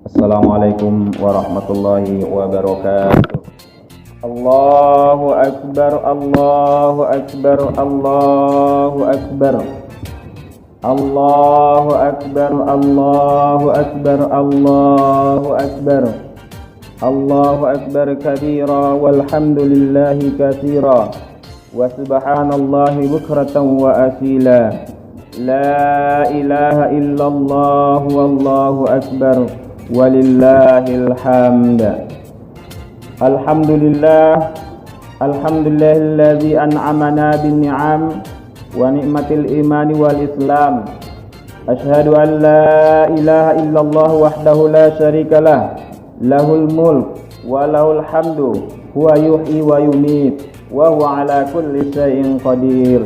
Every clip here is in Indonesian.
Assalamualaikum warahmatullahi wabarakatuh. Allahu akbar, Allahu akbar, Allahu akbar. Allahu akbar, Allahu akbar, Allahu akbar. Allahu akbar kabira walhamdulillahi katsira wa subhanallahi bukratan wa asila. La ilaha illallah wallahu akbar walillahil hamd. Alhamdulillah, alhamdulillahilladzi an'amana bin ni'am wa ni'matil imani wal islam. Asyhadu an la ilaha illallah wahdahu la syarikalah, lahul mulk wa lahul hamdu, huwa yuhyi wa yumiit wa huwa ala kulli syai'in qadir.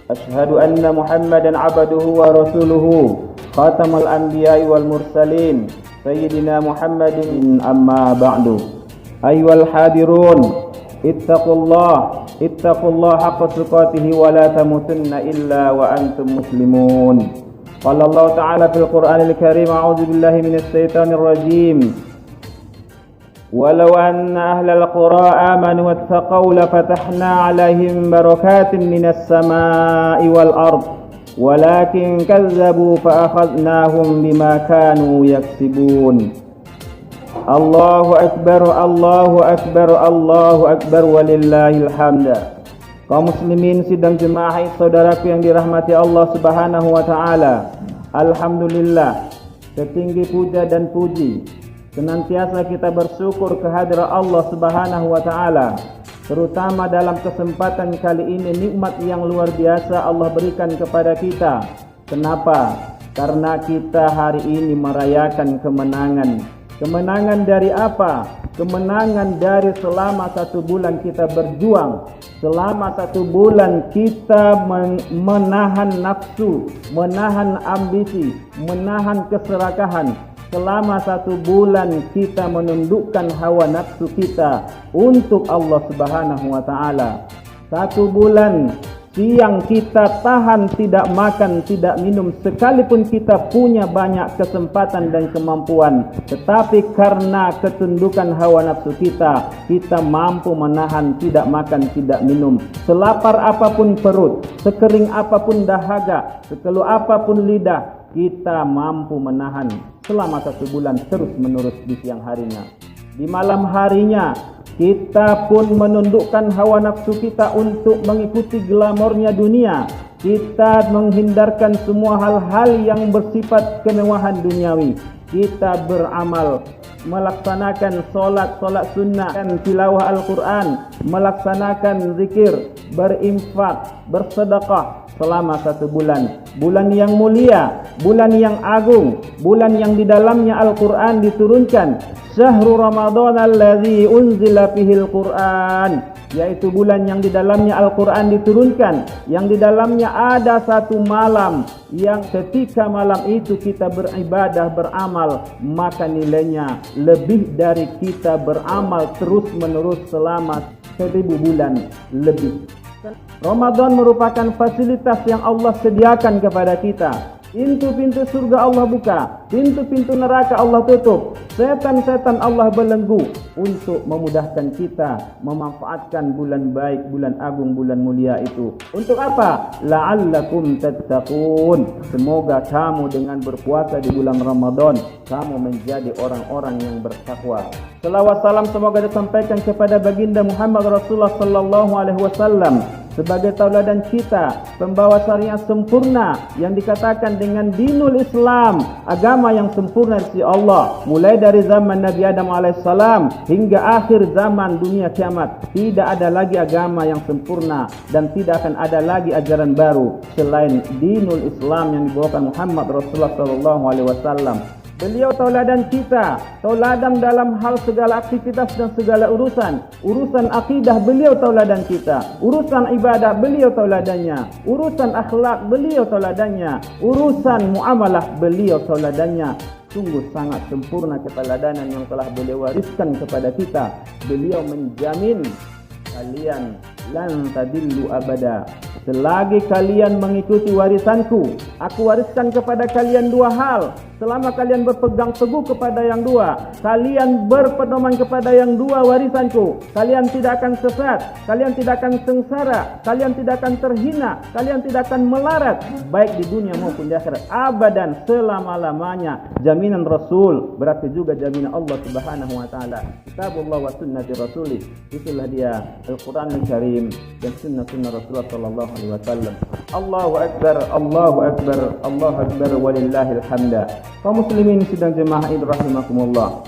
Asyhadu anna Muhammadan abduhu wa rasuluhu, khatamul anbiya'i wal mursalin, sayyidina Muhammadin, amma ba'du. Ayyuhal hadirun, ittaqullah haqqa tuqatih wa la tamutunna illa wa antum muslimun. Qala Allah ta'ala fil Qur'anil Karim, a'udzu billahi minash shaitanir rajim. Walau anna ahlal qura amanu wattaqaw lafatahna 'alaihim barakatin minas samaa'i wal ard walakin kazzabu fa akhadnahum bima kanu yaksibun. Allahu akbar, Allahu akbar, Allahu akbar walillahil hamd. Kaum muslimin sidang jemaah saudaraku yang dirahmati Allah Subhanahu wa taala. Alhamdulillah, setinggi puja dan puji senantiasa kita bersyukur kehadirat Allah Subhanahu wa taala, terutama dalam kesempatan kali ini nikmat yang luar biasa Allah berikan kepada kita. Kenapa? Karena kita hari ini merayakan kemenangan. Kemenangan dari apa? Kemenangan dari selama 1 bulan kita berjuang. Selama 1 bulan kita menahan nafsu, menahan ambisi, menahan keserakahan. Selama 1 bulan kita menundukkan hawa nafsu kita untuk Allah Subhanahu wa taala. 1 bulan siang kita tahan tidak makan, tidak minum, sekalipun kita punya banyak kesempatan dan kemampuan, tetapi karena ketundukan hawa nafsu kita mampu menahan tidak makan, tidak minum. Selapar apapun perut, sekering apapun dahaga, sekeluh apapun lidah, kita mampu menahan selama 1 bulan terus menerus di siang harinya. Di malam harinya kita pun menundukkan hawa nafsu kita untuk mengikuti glamornya dunia. Kita menghindarkan semua hal-hal yang bersifat kemewahan duniawi. Kita beramal, melaksanakan solat sunnah dan tilawah Al-Quran, melaksanakan zikir, berinfak, bersedekah selama 1 bulan. Bulan yang mulia, bulan yang agung, bulan yang di dalamnya Al-Quran diturunkan. Syahrul Ramadan alladzi unzila fihil Quran, yaitu bulan yang di dalamnya Al-Quran diturunkan, yang di dalamnya ada 1 malam yang ketika malam itu kita beribadah, beramal, maka nilainya lebih dari kita beramal terus menerus selama 1000 bulan lebih. Ramadan merupakan fasilitas yang Allah sediakan kepada kita. Pintu-pintu surga Allah buka, pintu-pintu neraka Allah tutup, setan-setan Allah belenggu untuk memudahkan kita memanfaatkan bulan baik, bulan agung, bulan mulia itu. Untuk apa? La'allakum tattaqun. Semoga kamu dengan berpuasa di bulan Ramadan, kamu menjadi orang-orang yang bertakwa. Selawat salam semoga disampaikan kepada baginda Muhammad Rasulullah sallallahu alaihi wasallam sebagai tauladan kita, pembawa syariat sempurna yang dikatakan dengan dinul Islam, agama yang sempurna dari Allah, mulai dari zaman Nabi Adam alaihissalam hingga akhir zaman dunia kiamat. Tidak ada lagi agama yang sempurna dan tidak akan ada lagi ajaran baru selain dinul Islam yang dibawakan Muhammad Rasulullah sallallahu alaihi wasallam. Beliau tauladan kita, tauladan dalam hal segala aktivitas dan segala urusan. Urusan akidah beliau tauladan kita, urusan ibadah beliau tauladannya, urusan akhlak beliau tauladannya, urusan muamalah beliau tauladannya. Sungguh sangat sempurna keteladanan yang telah beliau wariskan kepada kita. Beliau menjamin kalian lan tadillu abada. Selagi kalian mengikuti warisanku, aku wariskan kepada kalian 2 hal. selama kalian berpegang teguh kepada yang dua, kalian berpedoman kepada yang dua warisanku, kalian tidak akan sesat, kalian tidak akan sengsara, kalian tidak akan terhina, kalian tidak akan melarat, baik di dunia maupun di akhirat, abadan, selama-lamanya. Jaminan Rasul berarti juga jaminan Allah Subhanahu wa taala. Kitabullah wa sunnati rasulih, itulah dia Al-Qur'anul Karim dan sunnah-sunnah Rasulullah sallallahu alaihi wasallam. Allahu akbar, Allahu akbar, Allahu akbar, walillahil hamda. Kaum muslimin sidang jemaah Id rahimakumullah.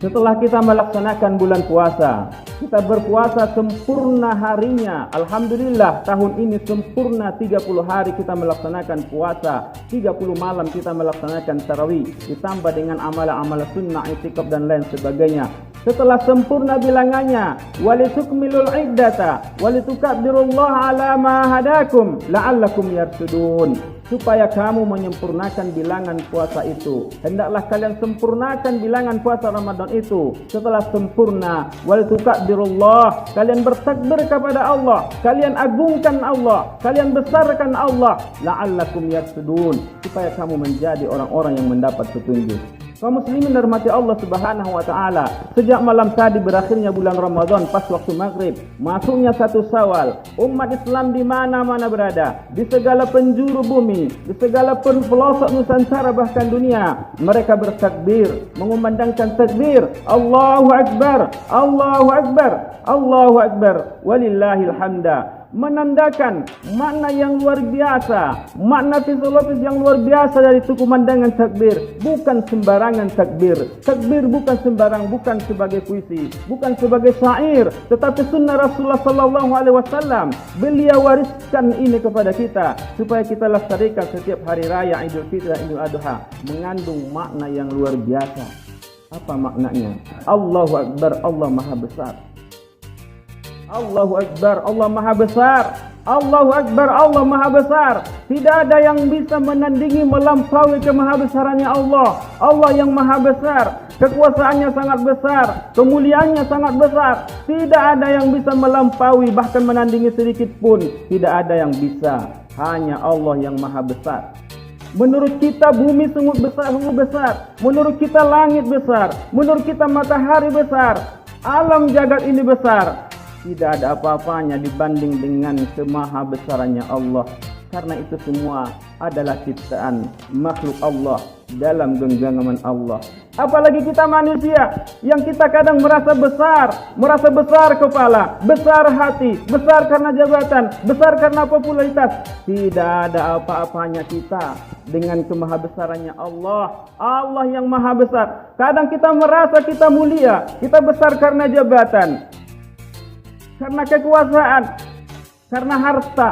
Setelah kita melaksanakan bulan puasa, kita berpuasa sempurna harinya. Alhamdulillah, tahun ini sempurna 30 hari kita melaksanakan puasa, 30 malam kita melaksanakan tarawih, ditambah dengan amalan-amalan sunnah, i'tikaf dan lain sebagainya. Setelah sempurna bilangannya, walitukmilul iddata walitukabbirullaha ala ma hadakum la'allakum yarsudun. Supaya kamu menyempurnakan bilangan puasa itu, hendaklah kalian sempurnakan bilangan puasa Ramadan itu. Setelah sempurna, walitukabirullah, kalian bertakbir kepada Allah, kalian agungkan Allah, kalian besarkan Allah, la'allakum yarsudun, supaya kamu menjadi orang-orang yang mendapat petunjuk. Kaum muslimin dirahmati Allah Subhanahu wa taala, sejak malam tadi berakhirnya bulan Ramadan, pas waktu maghrib, masuknya 1 Syawal, umat Islam di mana-mana berada, di segala penjuru bumi, di segala pelosok Nusantara bahkan dunia, mereka bertakbir, mengumandangkan takbir, Allahu akbar, Allahu akbar, Allahu akbar, walillahil hamda. Menandakan makna yang luar biasa, makna fisiologis yang luar biasa dari kumandangkan takbir. Bukan sembarangan takbir. Takbir bukan sembarang, bukan sebagai puisi, bukan sebagai syair, tetapi sunnah Rasulullah sallallahu alaihi wasallam. Beliau wariskan ini kepada kita supaya kita lestarikan setiap hari raya Idul Fitri dan Idul Adha, mengandung makna yang luar biasa. Apa maknanya? Allahu akbar, Allah Maha besar. Allahu akbar, Allah Maha besar. Allahu akbar, Allah Maha besar. Tidak ada yang bisa menandingi, melampaui kemahabesarannya Allah. Allah yang Maha besar, kekuasaannya sangat besar, kemuliaannya sangat besar. Tidak ada yang bisa melampaui, bahkan menandingi sedikit pun. Tidak ada yang bisa. Hanya Allah yang Maha besar. Menurut kita bumi sungguh besar. Menurut kita langit besar. Menurut kita matahari besar. Alam jagat ini besar. Tidak ada apa-apanya dibanding dengan kemahabesarannya Allah. Karena itu semua adalah ciptaan makhluk Allah dalam genggaman Allah. Apalagi kita manusia yang kita kadang merasa besar kepala, besar hati, besar karena jabatan, besar karena popularitas. Tidak ada apa-apanya kita dengan kemahabesarannya Allah. Allah yang Maha besar. Kadang kita merasa kita mulia, kita besar karena jabatan, karena kekuasaan, karena harta.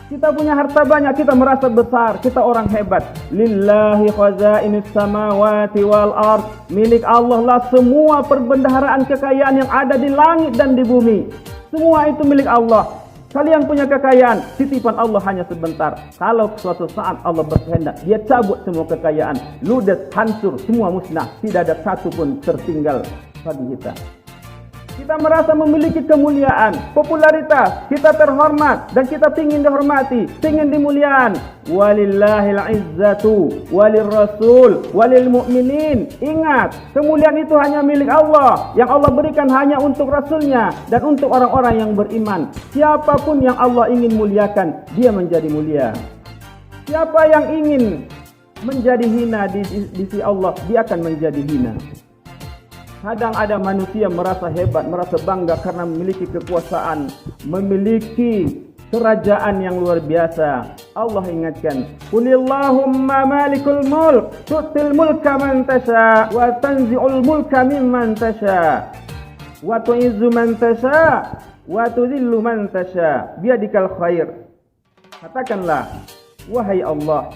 Kita punya harta banyak, kita merasa besar, kita orang hebat. Lillahi khazainus samawati wal ard. Milik Allah lah semua perbendaharaan kekayaan yang ada di langit dan di bumi. Semua itu milik Allah. Kalian punya kekayaan, titipan Allah hanya sebentar. Kalau suatu saat Allah berkehendak, Dia cabut semua kekayaan, ludes, hancur, semua musnah. Tidak ada satu pun tertinggal bagi kita. Kita merasa memiliki kemuliaan, popularitas, kita terhormat dan kita ingin dihormati, ingin dimuliaan. Walillahil izzatu walil rasul walil mu'minin. Ingat, kemuliaan itu hanya milik Allah, yang Allah berikan hanya untuk Rasulnya dan untuk orang-orang yang beriman. Siapapun yang Allah ingin muliakan, dia menjadi mulia. Siapa yang ingin menjadi hina di sisi Allah, dia akan menjadi hina. Kadang ada manusia merasa hebat, merasa bangga karena memiliki kekuasaan, memiliki kerajaan yang luar biasa. Allah ingatkan, Qulillahumma malikul mulk, tu'til mulka man tasha, wa tanzi'ul mulka mimman tasha, wa tu'izzu man tasha, wa tudhillu man tasha, biyadikal khair. Katakanlah, wahai Allah,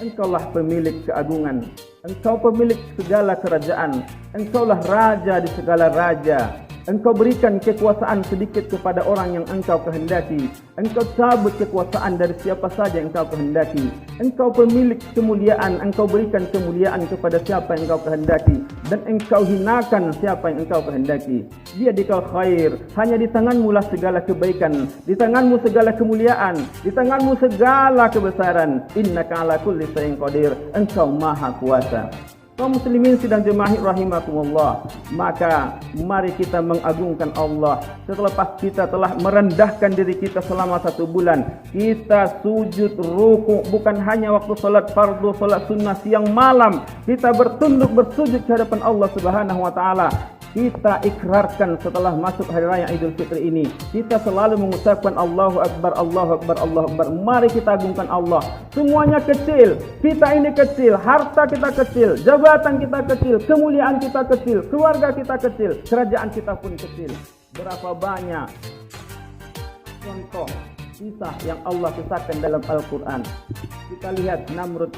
Engkaulah pemilik keagungan, Engkau pemilik segala kerajaan, Engkaulah raja di segala raja. Engkau berikan kekuasaan sedikit kepada orang yang engkau kehendaki. Engkau cabut kekuasaan dari siapa saja yang engkau kehendaki. Engkau pemilik kemuliaan, engkau berikan kemuliaan kepada siapa yang engkau kehendaki. Dan engkau hinakan siapa yang engkau kehendaki. Biyadikal khair, hanya di tanganmu lah segala kebaikan, di tanganmu segala kemuliaan, di tanganmu segala kebesaran. Innaka ala kulli syai'in qadir, engkau maha kuasa. Kaum muslimin sidang jemaah rahimakumullah, maka mari kita mengagungkan Allah. Setelah kita telah merendahkan diri kita selama 1 bulan, kita sujud ruku bukan hanya waktu salat fardu, salat sunnah, siang malam, kita bertunduk bersujud di hadapan Allah Subhanahu wa taala. Kita ikrarkan setelah masuk hari raya Idul Fitri ini, kita selalu mengucapkan Allahu Akbar, Allahu Akbar, Allahu Akbar. Mari kita agungkan Allah. Semuanya kecil, kita ini kecil, harta kita kecil, jabatan kita kecil, kemuliaan kita kecil, keluarga kita kecil, kerajaan kita pun kecil. Berapa banyak contoh kisah yang Allah kisahkan dalam Al-Quran. Kita lihat Namrud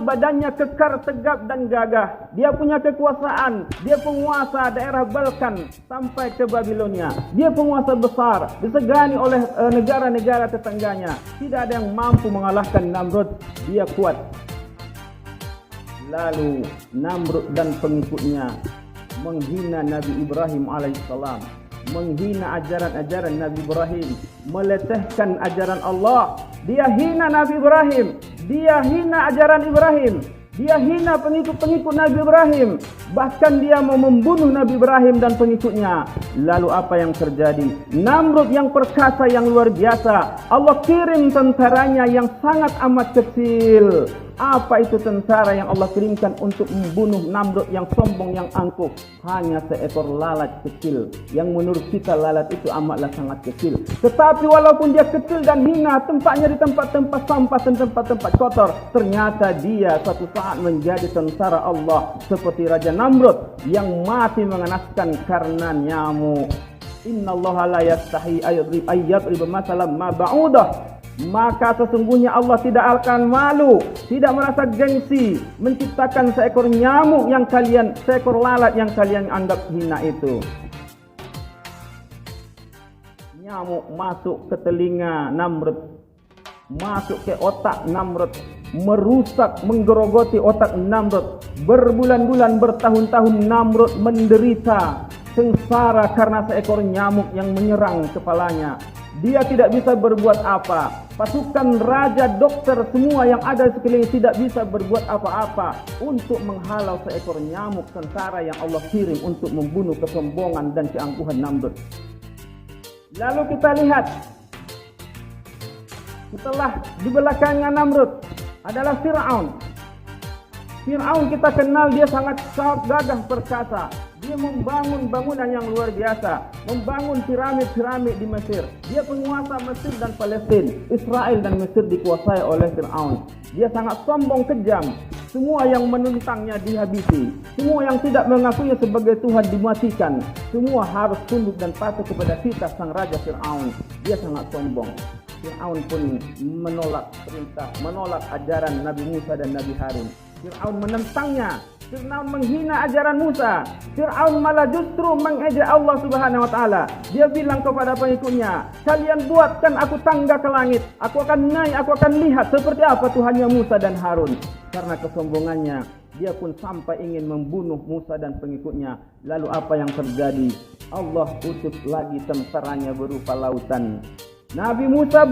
badannya kekar, tegap dan gagah. Dia punya kekuasaan. Dia penguasa daerah Balkan sampai ke Babilonia. Dia penguasa besar, disegani oleh negara-negara tetangganya. Tidak ada yang mampu mengalahkan Namrud. Dia kuat. Lalu Namrud dan pengikutnya menghina Nabi Ibrahim alaihissalam, menghina ajaran-ajaran Nabi Ibrahim, melecehkan ajaran Allah. Dia hina Nabi Ibrahim, dia hina ajaran Ibrahim, dia hina pengikut-pengikut Nabi Ibrahim. Bahkan dia mau membunuh Nabi Ibrahim dan pengikutnya. Lalu apa yang terjadi? Namrud yang perkasa, yang luar biasa, Allah kirim tentaranya yang sangat amat kecil. Apa itu tentara yang Allah kirimkan untuk membunuh Namrud yang sombong, yang angkuh? Hanya seekor lalat kecil, yang menurut kita lalat itu amatlah sangat kecil. Tetapi walaupun dia kecil dan hina, tempatnya di tempat-tempat sampah dan tempat-tempat kotor, ternyata dia suatu saat menjadi tentara Allah. Seperti Raja Namrud yang mati mengenaskan karena nyamuk. Innallaha la yastahi ayyadrib masalan ma ba'udah. Maka sesungguhnya Allah tidak akan malu, tidak merasa gengsi menciptakan seekor nyamuk yang kalian, seekor lalat yang kalian anggap hina itu. Nyamuk masuk ke telinga Namrud, masuk ke otak Namrud, merusak, menggerogoti otak Namrud. Berbulan-bulan, bertahun-tahun Namrud menderita sengsara karena seekor nyamuk yang menyerang kepalanya. Dia tidak bisa berbuat apa. Pasukan raja, dokter, semua yang ada di sekeliling tidak bisa berbuat apa-apa untuk menghalau seekor nyamuk tentara yang Allah kirim untuk membunuh kesombongan dan keangkuhan Namrud. Lalu kita lihat, setelah di belakangnya Namrud adalah Fir'aun. Fir'aun kita kenal dia sangat gagah perkasa. Dia membangun bangunan yang luar biasa, membangun piramid-piramid di Mesir. Dia penguasa Mesir dan Palestina. Israel dan Mesir dikuasai oleh Fir'aun. Dia sangat sombong, kejam. Semua yang menentangnya dihabisi. Semua yang tidak mengakuinya sebagai Tuhan dimatikan. Semua harus tunduk dan patuh kepada titah sang raja Fir'aun. Dia sangat sombong. Fir'aun pun menolak perintah, menolak ajaran Nabi Musa dan Nabi Harun. Fir'aun menentangnya. Fir'aun menghina ajaran Musa. Fir'aun malah justru mengejek Allah Subhanahu wa taala. Dia bilang kepada pengikutnya, "Kalian buatkan aku tangga ke langit. Aku akan naik, aku akan lihat seperti apa Tuhannya Musa dan Harun." Karena kesombongannya, dia pun sampai ingin membunuh Musa dan pengikutnya. Lalu apa yang terjadi? Allah utus lagi tentaranya berupa lautan. Nabi Musa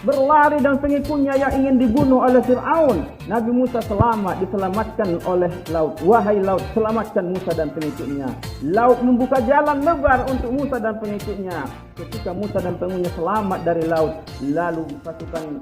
berlari dan pengikutnya yang ingin dibunuh oleh Fir'aun. Nabi Musa selamat, diselamatkan oleh laut. Wahai laut, selamatkan Musa dan pengikutnya. Laut membuka jalan lebar untuk Musa dan pengikutnya. Ketika Musa dan pengikutnya selamat dari laut, lalu pasukan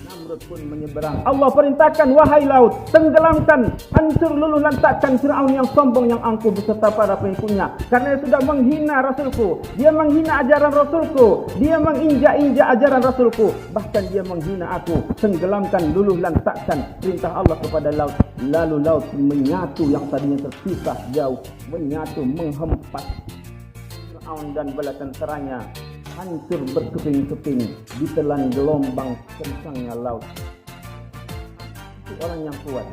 Namrud pun menyeberang. Allah perintahkan, wahai laut, tenggelamkan, hancur luluh lantakkan Fir'aun yang sombong, yang angkuh beserta para pengikutnya. Karena dia sudah menghina Rasulku, dia menghina ajaran Rasulku, dia menginjak-injak ajaran Rasulku, bahkan dia menghina aku. Tenggelamkan, luluh lantakkan, perintah Allah kepada laut. Lalu laut menyatu, yang tadinya terpisah jauh, menyatu, menghempas Fir'aun dan bala tentaranya. Hancur berkeping-keping, ditelan gelombang kencangnya laut. Itu orang yang kuat.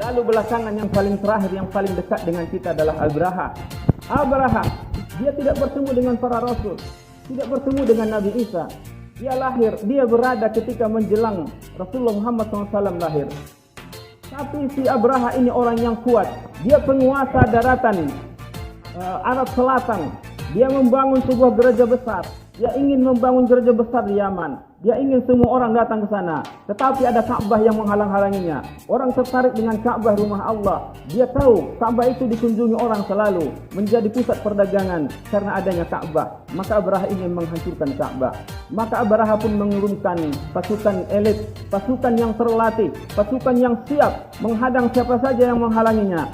Lalu belakangan yang paling terakhir, yang paling dekat dengan kita adalah Abraha. Abraha, dia tidak bertemu dengan para rasul, tidak bertemu dengan Nabi Isa. Dia berada ketika menjelang Rasulullah Muhammad SAW lahir. Tapi si Abraha ini orang yang kuat. Dia penguasa daratan Arab Selatan. Dia membangun sebuah gereja besar. Dia ingin membangun gereja besar di Yaman. Dia ingin semua orang datang ke sana. Tetapi ada Ka'bah yang menghalang-halanginya. Orang tertarik dengan Ka'bah, rumah Allah. Dia tahu Ka'bah itu dikunjungi orang selalu, menjadi pusat perdagangan karena adanya Ka'bah. Maka Abraha ingin menghancurkan Ka'bah. Maka Abraha pun mengurunkan pasukan elit, pasukan yang terlatih, pasukan yang siap menghadang siapa saja yang menghalanginya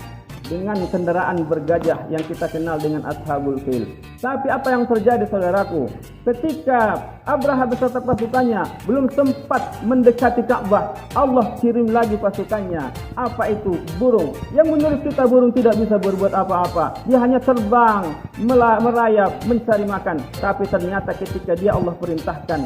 dengan kendaraan bergajah yang kita kenal dengan Ashabul Fil. Tapi apa yang terjadi, saudaraku? Ketika Abraha beserta pasukannya belum sempat mendekati Ka'bah, Allah kirim lagi pasukannya. Apa itu? Burung. Yang menurut kita burung tidak bisa berbuat apa-apa. Dia hanya terbang, merayap, mencari makan. Tapi ternyata ketika Allah perintahkan,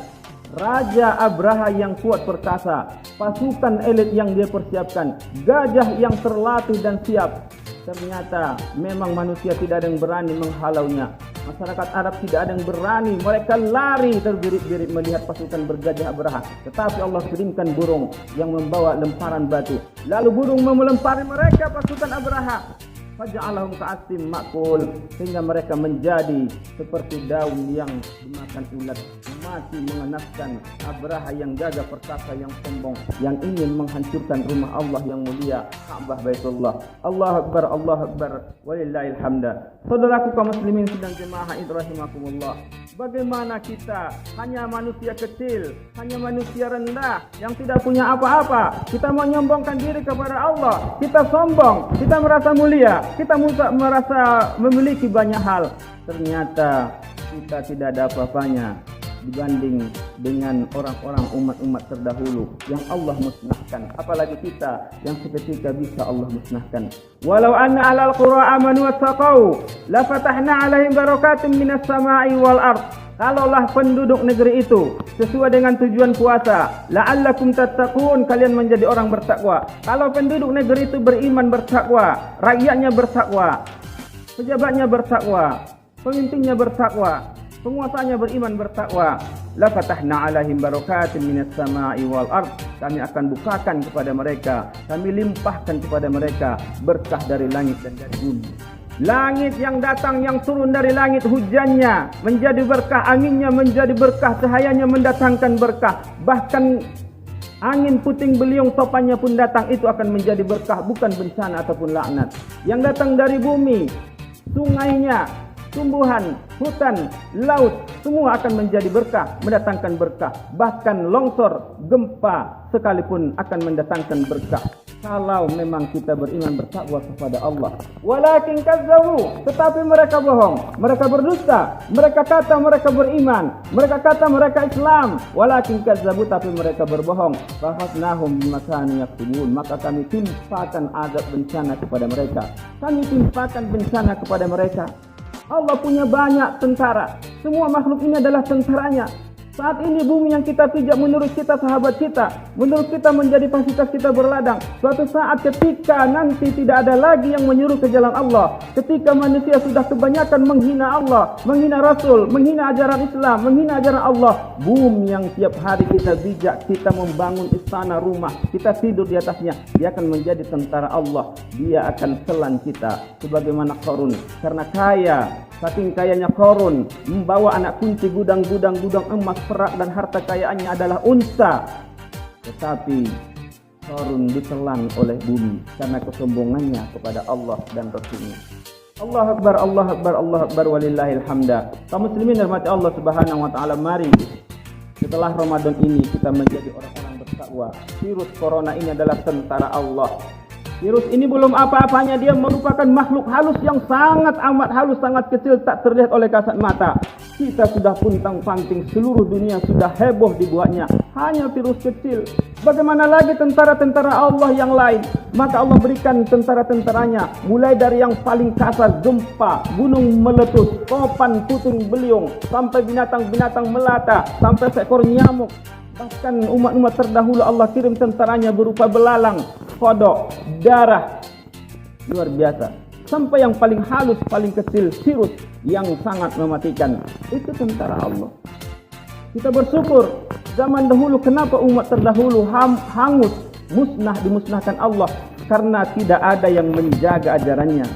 Raja Abraha yang kuat perkasa, pasukan elit yang dia persiapkan, gajah yang terlatih dan siap, ternyata memang manusia tidak ada yang berani menghalaunya. Masyarakat Arab tidak ada yang berani. Mereka lari terbirit-birit melihat pasukan bergajah Abraha. Tetapi Allah kirimkan burung yang membawa lemparan batu. Lalu burung melempari mereka, pasukan Abraha. Faja'alahum ka'asfin ma'kul, sehingga mereka menjadi seperti daun yang dimakan ulat. Mati mengenaskan Abraha yang gagah perkasa, yang sombong, yang ingin menghancurkan rumah Allah yang mulia, Ka'bah Baitullah. Allahu Akbar, Allahu Akbar, walillahil hamda. Saudaraku kaum muslimin sedang jemaah rahimakumullah. Bagaimana kita hanya manusia kecil, hanya manusia rendah yang tidak punya apa-apa. Kita menyombongkan diri kepada Allah. Kita sombong, kita merasa mulia, kita merasa memiliki banyak hal. Ternyata kita tidak ada apa-apanya dibanding dengan orang-orang umat-umat terdahulu yang Allah musnahkan. Apalagi kita yang seketika bisa Allah musnahkan. Walau anna ahlal qura amanu wattaqau la fatahna 'alaihim barakatin minas sama'i wal ard. Kalaulah penduduk negeri itu sesuai dengan tujuan puasa, la'allakum tattaqun, kalian menjadi orang bertakwa. Kalau penduduk negeri itu beriman, bertakwa, rakyatnya bertakwa, pejabatnya bertakwa, pemimpinnya bertakwa, penguasanya beriman, bertakwa, la fatahna 'alaihim barakatin minas sama'i wal ard. Kami akan bukakan kepada mereka, kami limpahkan kepada mereka berkah dari langit dan dari bumi. Langit yang datang, yang turun dari langit, hujannya menjadi berkah, anginnya menjadi berkah, cahayanya mendatangkan berkah. Bahkan angin puting beliung topannya pun datang, itu akan menjadi berkah, bukan bencana ataupun laknat. Yang datang dari bumi, sungainya, tumbuhan, hutan, laut, semua akan menjadi berkah, mendatangkan berkah. Bahkan longsor, gempa sekalipun akan mendatangkan berkah. Kalau memang kita beriman, bertakwa kepada Allah. Walakin kazzabu, tetapi mereka bohong, mereka berdusta, mereka kata mereka beriman, mereka kata mereka Islam. Walakin kazzabu, tapi mereka berbohong. Fakhadnahum bima kanu yaktubun, maka kami timpakan azab bencana kepada mereka. Kami timpakan bencana kepada mereka. Allah punya banyak tentara. Semua makhluk ini adalah tentaranya. Saat ini bumi yang kita pijak menurut kita sahabat kita, menurut kita menjadi fasilitas kita berladang. Suatu saat ketika nanti tidak ada lagi yang menyuruh ke jalan Allah, ketika manusia sudah kebanyakan menghina Allah, menghina Rasul, menghina ajaran Islam, menghina ajaran Allah, bumi yang tiap hari kita bijak, kita membangun istana, rumah, kita tidur di atasnya, dia akan menjadi tentara Allah. Dia akan telan kita sebagaimana Qarun, karena kaya. Saking kayanya Qarun, membawa anak kunci gudang-gudang emas, perak dan harta kayaannya adalah unta. Tetapi Qarun ditelan oleh bumi karena kesombongannya kepada Allah dan Rasulnya. Allahu Akbar, Allahu Akbar, Allahu Akbar, walillahil hamda. Kaum muslimin rahmati Allah Subhanahu wa taala, mari setelah Ramadan ini kita menjadi orang-orang bertakwa. Virus corona ini adalah tentara Allah. Virus ini belum apa-apanya, dia merupakan makhluk halus yang sangat amat halus, sangat kecil, tak terlihat oleh kasat mata. Kita sudah puntang-panting, seluruh dunia sudah heboh dibuatnya. Hanya virus kecil. Bagaimana lagi tentara-tentara Allah yang lain? Maka Allah berikan tentara-tentaranya, mulai dari yang paling kasar, gempa, gunung meletus, topan puting beliung, sampai binatang-binatang melata, sampai seekor nyamuk. Bahkan umat-umat terdahulu Allah kirim tentaranya berupa belalang, kodok, darah. Luar biasa. sampai yang paling halus, paling kecil, virus yang sangat mematikan. Itu tentara Allah. Kita bersyukur zaman dahulu kenapa umat terdahulu hangus, dimusnahkan Allah karena tidak ada yang menjaga ajarannya.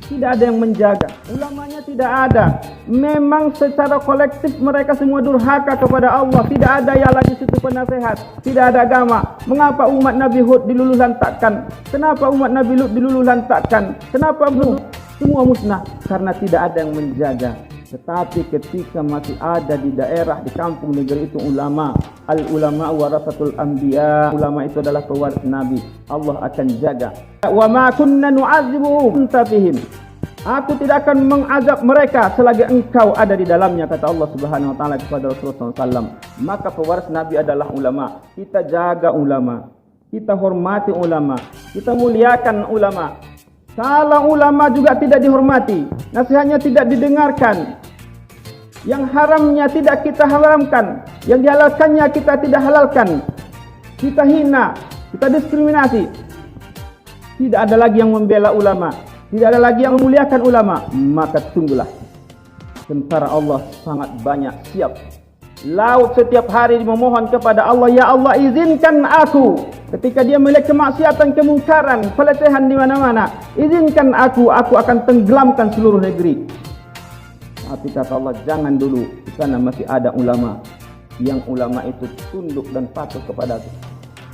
Tidak ada yang menjaga, ulamanya tidak ada. Memang secara kolektif mereka semua durhaka kepada Allah. Tidak ada yang lagi situ penasehat, tidak ada agama. Mengapa umat Nabi Hud diluluh lantakkan? Kenapa umat Nabi Lut diluluh lantakkan? Kenapa semua musnah? Karena tidak ada yang menjaga. Tetapi ketika masih ada di daerah, di kampung negeri itu ulama, al-ulama warasatul anbiya, ulama itu adalah pewaris Nabi, Allah akan jaga. Wa ma kunna nu'adzibuhum fihim. Aku tidak akan mengazab mereka selagi engkau ada di dalamnya, kata Allah Subhanahu wa taala kepada Rasulullah SAW. Maka pewaris Nabi adalah ulama. Kita jaga ulama, kita hormati ulama, kita muliakan ulama. Kalau ulama juga tidak dihormati, nasihatnya tidak didengarkan, yang haramnya tidak kita haramkan, yang dihalalkannya kita tidak halalkan, kita hina, kita diskriminasi, tidak ada lagi yang membela ulama, tidak ada lagi yang memuliakan ulama, maka tunggulah, tentara Allah sangat banyak siap. Laut setiap hari memohon kepada Allah, ya Allah izinkan aku. Ketika dia melihat kemaksiatan, kemungkaran, pelecehan di mana-mana, izinkan aku akan tenggelamkan seluruh negeri. Tapi kata Allah, jangan dulu, di sana masih ada ulama, yang ulama itu tunduk dan patuh kepada aku.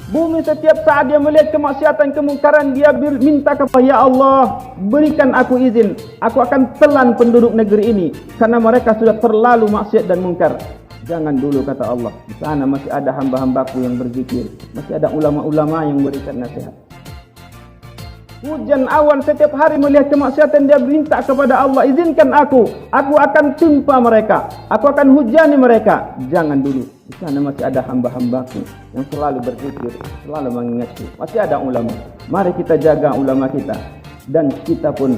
Bumi setiap saat dia melihat kemaksiatan, kemungkaran, dia minta kepada ya Allah, berikan aku izin, aku akan telan penduduk negeri ini, karena mereka sudah terlalu maksiat dan mungkar. Jangan dulu, kata Allah, di sana masih ada hamba-hambaku yang berzikir, masih ada ulama-ulama yang berikan nasihat. Hujan awan setiap hari melihat kemaksiatan, dia minta kepada Allah, izinkan aku akan timpa mereka, aku akan hujani mereka. Jangan dulu, di sana masih ada hamba-hambaku yang selalu berzikir, selalu mengingatku, masih ada ulama. Mari kita jaga ulama kita, dan kita pun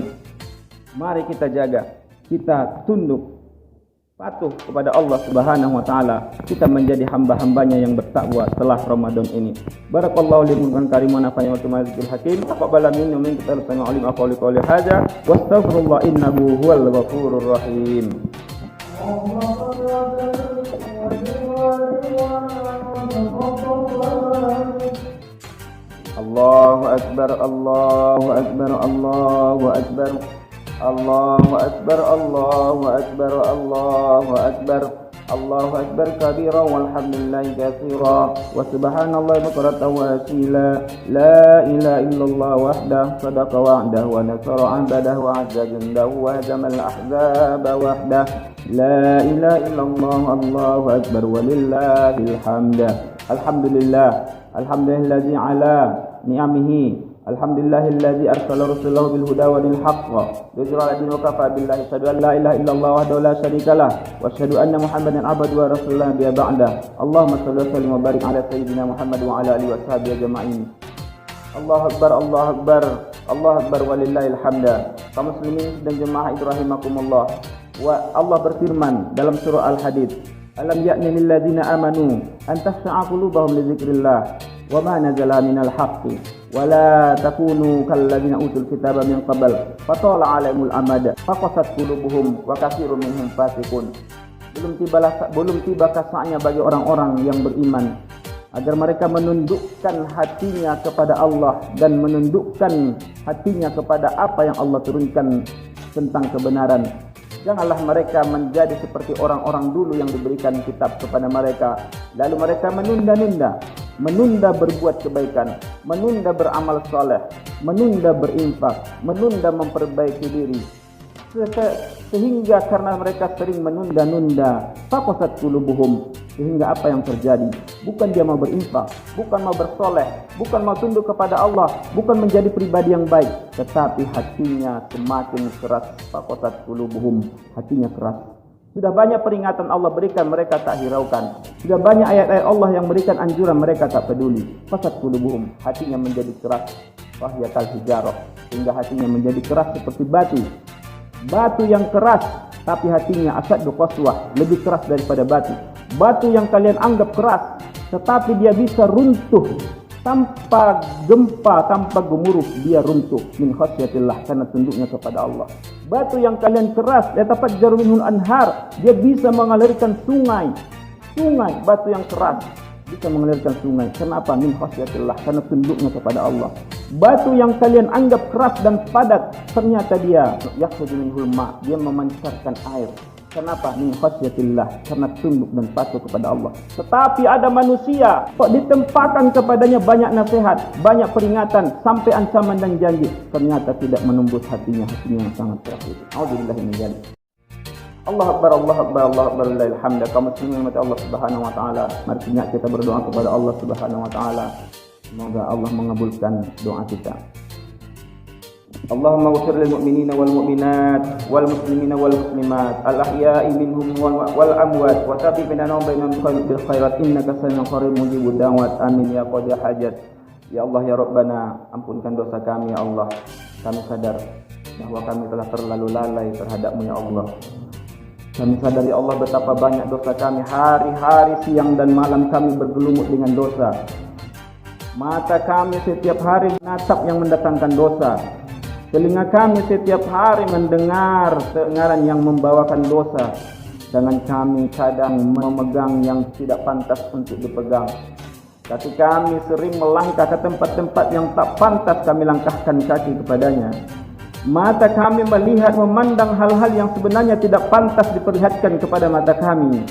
mari kita jaga, kita tunduk patuh kepada Allah Subhanahu wa taala, kita menjadi hamba-hambanya yang bertakwa setelah Ramadan ini. Barakallahu li wa kariman wa nafa'ana hakim. Taqabbal minna wa minkum sami'un alim aqulu qawli hadza wastaghfirullah innahu huwal ghafurur rahim. Allahu akbar, Allahu akbar, Allahu akbar. Allahu akbar, Allahu akbar, Allahu akbar. Allahu akbar kabira walhamdulillahi katsira wa subhanallahi bukratan wa asila. La ilaha illallah wahdahu sadaqa wa'dahu wa nasara 'abdahu wa 'azza jundahu wa hazamal ahzaba wahdahu. La ilaha illallah, Allahu akbar walillahil hamd. Alhamdulillah, alhamdulillazi ala ni'amihi. Alhamdulillahilladzi arsala rasulahu bil huda wa dinil haqq liyudhhirahu 'ala dini wa kafa billahi asyhadu an la ilaha illallah wahdahu la syarikalah wa asyhadu anna muhammadan abduhu wa rasuluhu bi ba'da. Allahumma shalli wa sallim wa barik ala sayyidina Muhammad wa ala alihi wa sahbihi ajma'in. Allahu akbar, Allahu akbar, Allahu akbar walillahil hamd. Kaum muslimin dan jemaah rahimakumullah. Wa Allah berfirman dalam surah Al-Hadid, alam ya'ni lil ladzina amanu an takhsha'a qulubuhum li dzikrillah wa ma nazala minal haqqi wala takunu kalladzina utul kitaba min qabl fatala 'alaihimul amad faqasat qulubuhum wa katsirun minhum fasiqun. Belum tiba saatnya bagi orang-orang yang beriman agar mereka menundukkan hatinya kepada Allah dan menundukkan hatinya kepada apa yang Allah turunkan tentang kebenaran. Janganlah mereka menjadi seperti orang-orang dulu yang diberikan kitab kepada mereka, lalu mereka menunda berbuat kebaikan, menunda beramal soleh, menunda berinfak, menunda memperbaiki diri, sehingga karena mereka sering menunda-nunda, faqasat qulubuhum, sehingga apa yang terjadi? Bukan dia mau berinfak, bukan mau bersoleh, bukan mau tunduk kepada Allah, bukan menjadi pribadi yang baik, tetapi hatinya semakin keras. Faqasat qulubuhum, hatinya keras. Sudah banyak peringatan Allah berikan, mereka tak hiraukan. Sudah banyak ayat-ayat Allah yang berikan anjuran, mereka tak peduli. Fasad qulubuhum, hatinya menjadi keras. Wahyatal hijarah, sehingga hatinya menjadi keras seperti batu. Batu yang keras, tapi hatinya asaddu qaswah, lebih keras daripada batu. Batu yang kalian anggap keras, tetapi dia bisa runtuh tanpa gempa, tanpa gemuruh dia runtuh min khasyatillah, karena tunduknya kepada Allah. Batu yang kalian keras, yatafajjaru minhul anhar, dia bisa mengalirkan sungai. Batu yang keras bisa mengalirkan sungai. Kenapa? Min khasyatillah, karena tunduknya kepada Allah. Batu yang kalian anggap keras dan padat, ternyata dia yakhruju minhul ma, dia memancarkan air. Kenapa? Min khasyatillah, karena tunduk dan patuh kepada Allah. Tetapi ada manusia kok ditempatkan kepadanya banyak nasihat, banyak peringatan, sampai ancaman dan janji, ternyata tidak menembus hatinya yang sangat keras itu. Auzubillahi min dzalik. Allah Akbar, Allah Akbar, Allah Akbar, lillahil hamd. Kaum muslimin mati Allah Subhanahu wa taala. Mari kita berdoa kepada Allah Subhanahu wa taala. Semoga Allah mengabulkan doa kita. Allahumma ighfir lil mu'minina wal mu'minat wal muslimina wal muslimat al ahya'i minhum wal amwat wa thabbit bainana wa bainahum bil khairat innaka sami'un qarib mujibud da'wat amin ya qadi hajat. Ya Allah ya Rabbana, ampunkan dosa kami ya Allah. Kami sadar bahwa kami telah terlalu lalai terhadap-Mu ya Allah. Kami sadar ya Allah betapa banyak dosa kami, hari-hari siang dan malam kami bergelumut dengan dosa. Mata kami setiap hari menatap yang mendatangkan dosa. Telinga kami setiap hari mendengar dengaran yang membawakan dosa. Dengan kami kadang memegang yang tidak pantas untuk dipegang. Tapi kami sering melangkah ke tempat-tempat yang tak pantas kami langkahkan kaki kepadanya. Mata kami melihat memandang hal-hal yang sebenarnya tidak pantas diperlihatkan kepada mata kami.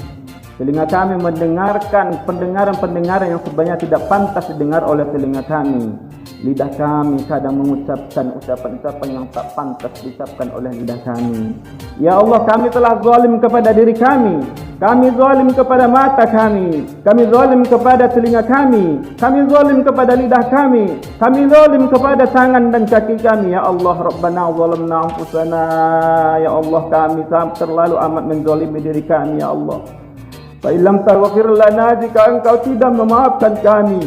Telinga kami mendengarkan pendengaran-pendengaran yang sebenarnya tidak pantas didengar oleh telinga kami. Lidah kami kadang mengucapkan ucapan-ucapan yang tak pantas diucapkan oleh lidah kami. Ya Allah, kami telah zalim kepada diri kami. Kami zalim kepada mata kami. Kami zalim kepada telinga kami. Kami zalim kepada lidah kami. Kami zalim kepada tangan dan kaki kami. Ya Allah, Rabbana zalamna anfusana. Ya Allah, kami terlalu amat menzalimi diri kami ya Allah. Fa illam taghfir lana, jika Engkau tidak memaafkan kami,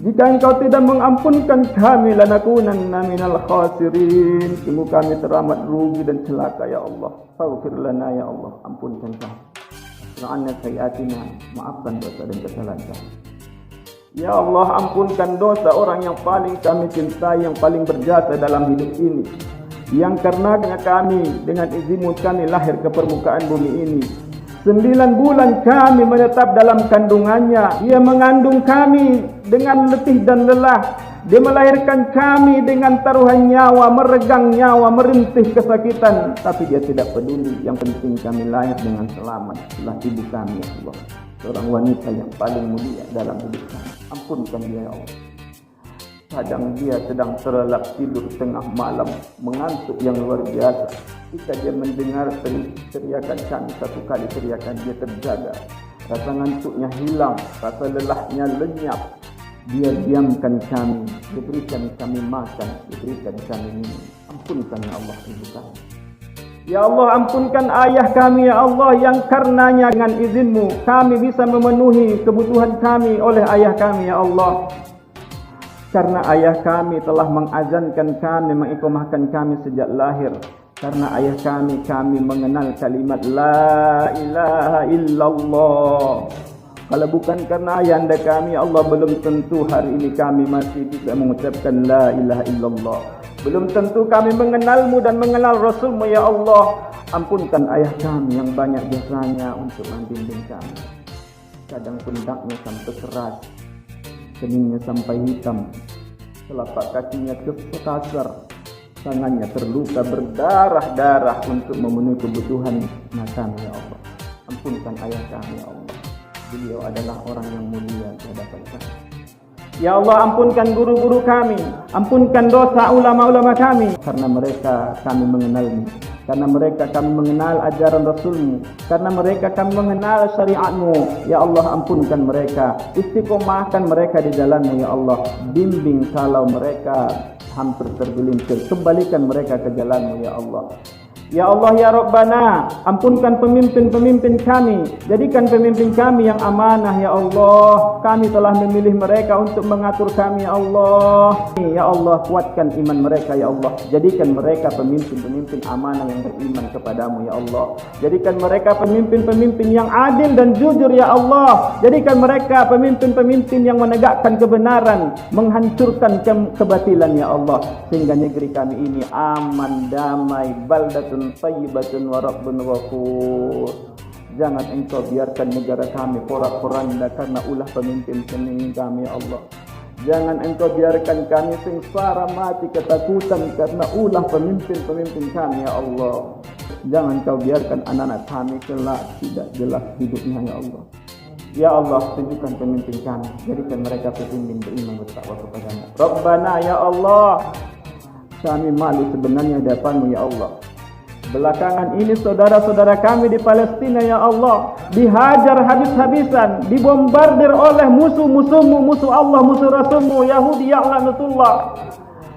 jika Engkau tidak mengampunkan kami, lanakunanna minal khasirin, sungguh kami teramat rugi dan celaka ya Allah. Faghfir lana ya Allah, ampunkan kami. Wa'anna sayyi'atina, maafkan dosa dan kesalahan kami. Ya Allah, ampunkan dosa orang yang paling kami cintai, yang paling berjasa dalam hidup ini, yang karenanya kami dengan izin-Mu kami lahir ke permukaan bumi ini. 9 bulan kami menetap dalam kandungannya. Dia mengandung kami dengan letih dan lelah. Dia melahirkan kami dengan taruhan nyawa, meregang nyawa, merintih kesakitan. Tapi dia tidak peduli. Yang penting kami lahir dengan selamat. Setelah ibu kami ya Allah, seorang wanita yang paling mulia dalam hidup kami. Ampunkan dia ya Allah. Kadang dia sedang terlelap tidur tengah malam, mengantuk yang luar biasa. Jika dia mendengar teriakan kami, satu kali teriakan, dia terjaga. Rasa ngantuknya hilang, rasa lelahnya lenyap. Dia diamkan kami, diberikan kami makan, diberikan kami minum. Ampunkan ya Allah ibu kami. Ya Allah, ampunkan ayah kami ya Allah, yang karenanya dengan izin-Mu kami bisa memenuhi kebutuhan kami oleh ayah kami ya Allah. Karena ayah kami telah mengazankan kami, mengiqamahkan kami sejak lahir. Karena ayah kami mengenal kalimat La ilaha illallah. Kalau bukan karena ayahanda kami ya Allah, belum tentu hari ini kami masih bisa mengucapkan La ilaha illallah. Belum tentu kami mengenal-Mu dan mengenal Rasul-Mu ya Allah. Ampunkan ayah kami yang banyak jasanya untuk membimbing kami. Kadang pundaknya sampai keras, keningnya sampai hitam, telapak kakinya kesasar, tangannya terluka berdarah-darah untuk memenuhi kebutuhan kami ya Allah. Ampunkan ayah kami ya Allah. Beliau adalah orang yang mulia di hadapan kami. Ya Allah, ampunkan guru-guru kami, ampunkan dosa ulama-ulama kami. Karena mereka kami mengenal-Mu, karena mereka kami mengenal ajaran Rasul-Mu, karena mereka kami mengenal syariat-Mu. Ya Allah, ampunkan mereka, istiqomahkan mereka di jalan-Mu ya Allah. Bimbing kalau mereka hampir tergelincir, kembalikan mereka ke jalan-Mu ya Allah. Ya Allah ya Rabbana, ampunkan pemimpin-pemimpin kami, jadikan pemimpin kami yang amanah ya Allah. Kami telah memilih mereka untuk mengatur kami ya Allah. Ya Allah, kuatkan iman mereka ya Allah. Jadikan mereka pemimpin-pemimpin amanah yang beriman kepadamu ya Allah. Jadikan mereka pemimpin-pemimpin yang adil dan jujur ya Allah. Jadikan mereka pemimpin-pemimpin yang menegakkan kebenaran, menghancurkan kebatilan ya Allah, sehingga negeri kami ini aman, damai, baldatun tayyibatun wa rabbun ghafur. Jangan engkau biarkan negara kami porak-poranda karena ulah pemimpin-pemimpin kami ya Allah. Jangan engkau biarkan kami sengsara mati ketakutan karena ulah pemimpin-pemimpin kami ya Allah. Jangan kau biarkan anak-anak kami kelak tidak jelas hidupnya ya Allah. Ya Allah, tunjukkan pemimpin kami, jadikan mereka pemimpin beriman bertakwa kepadamu. Rabbana ya Allah, kami malu sebenarnya di hadapanmu ya Allah. Belakangan ini saudara-saudara kami di Palestina ya Allah dihajar habis-habisan, dibombardir oleh musuh-musuhmu, musuh Allah, musuh Rasulmu, Yahudi ya'lanatullah.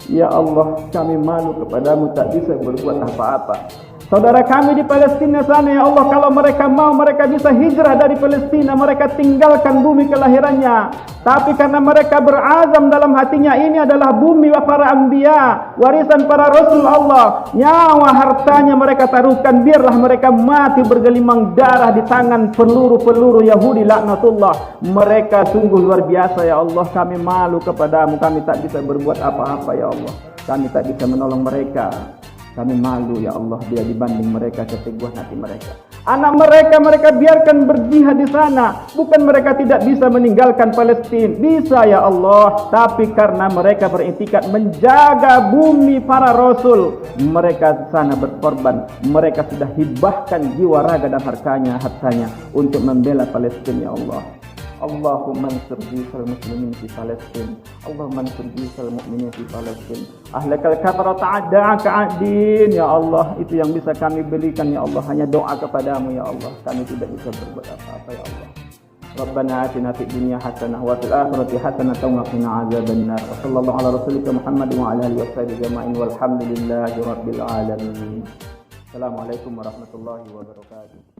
Ya Allah, kami malu kepadamu, tak bisa berbuat apa-apa. Saudara kami di Palestina sana ya Allah, kalau mereka mau, mereka bisa hijrah dari Palestina, mereka tinggalkan bumi kelahirannya. Tapi karena mereka berazam dalam hatinya, ini adalah bumi para anbiya, warisan para rasul Allah, nyawa hartanya mereka taruhkan, biarlah mereka mati bergelimang darah di tangan peluru-peluru Yahudi laknatullah. Mereka sungguh luar biasa ya Allah. Kami malu kepadamu, kami tak bisa berbuat apa-apa ya Allah. Kami tak bisa menolong mereka. Kami malu ya Allah bila dibanding mereka keteguhan hati mereka. Anak mereka biarkan berjihad di sana. Bukan mereka tidak bisa meninggalkan Palestina, bisa ya Allah. Tapi karena mereka beriktikad menjaga bumi para rasul, mereka di sana berkorban. Mereka sudah hibahkan jiwa, raga dan hartanya untuk membela Palestina ya Allah. Allahumma ansur jisal muslimin fi Palestin. Allahumma ansur jisal mu'minin fi Palestin. Ahlakal kafara ta'adda'a ka'adin. Ya Allah, itu yang bisa kami berikan ya Allah. Hanya doa kepadamu ya Allah. Kami tidak bisa berbuat apa-apa ya Allah. Rabbana atina fid dunya hasanah wa fil akhirati hasanah wa qina adzabannar. Wa sallallahu ala rasulika Muhammad wa ala alihi washabihi ajma'in walhamdulillahi rabbil alamin. Assalamualaikum warahmatullahi wabarakatuh.